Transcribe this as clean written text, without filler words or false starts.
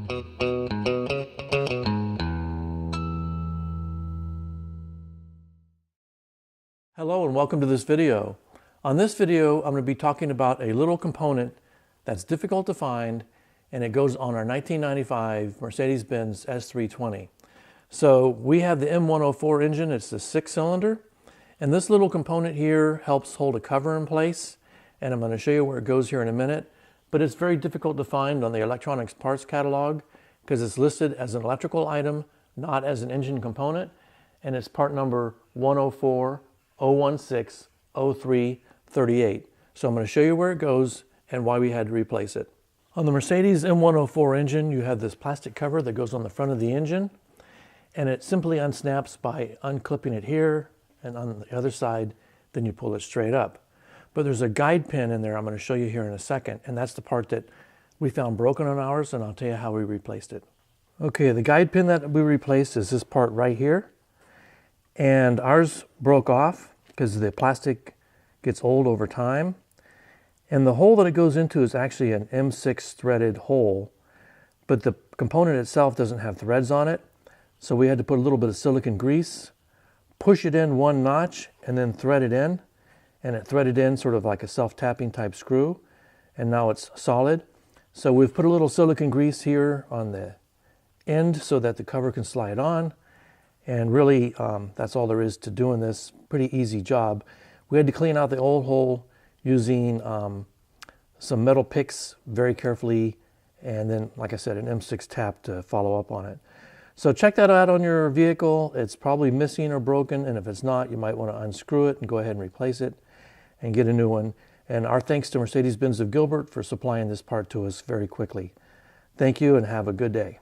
Hello and welcome to this video. On this video, I'm going to be talking about a little component that's difficult to find, and it goes on our 1995 Mercedes-Benz S320. So we have the M104 engine, it's the 6-cylinder, and this little component here helps hold a cover in place, and I'm going to show you where it goes here in a minute, but it's very difficult to find on the electronics parts catalog because it's listed as an electrical item, not as an engine component, and it's part number 104-016-0338. So I'm going to show you where it goes and why we had to replace it. On the Mercedes M104 engine, you have this plastic cover that goes on the front of the engine, and it simply unsnaps by unclipping it here and on the other side, then you pull it straight up. But there's a guide pin in there I'm going to show you here in a second, and that's the part that we found broken on ours, and I'll tell you how we replaced it. Okay, the guide pin that we replaced is this part right here, and ours broke off because the plastic gets old over time. And the hole that it goes into is actually an M6 threaded hole, but the component itself doesn't have threads on it. So we had to put a little bit of silicone grease, push it in one notch, and then thread it in. And it threaded in sort of like a self-tapping type screw. And now it's solid. So we've put a little silicone grease here on the end so that the cover can slide on. And really, that's all there is to doing this. Pretty easy job. We had to clean out the old hole using some metal picks very carefully, and then, like I said, an M6 tap to follow up on it. So check that out on your vehicle. It's probably missing or broken, and if it's not, you might want to unscrew it and go ahead and replace it and get a new one. And our thanks to Mercedes-Benz of Gilbert for supplying this part to us very quickly. Thank you and have a good day.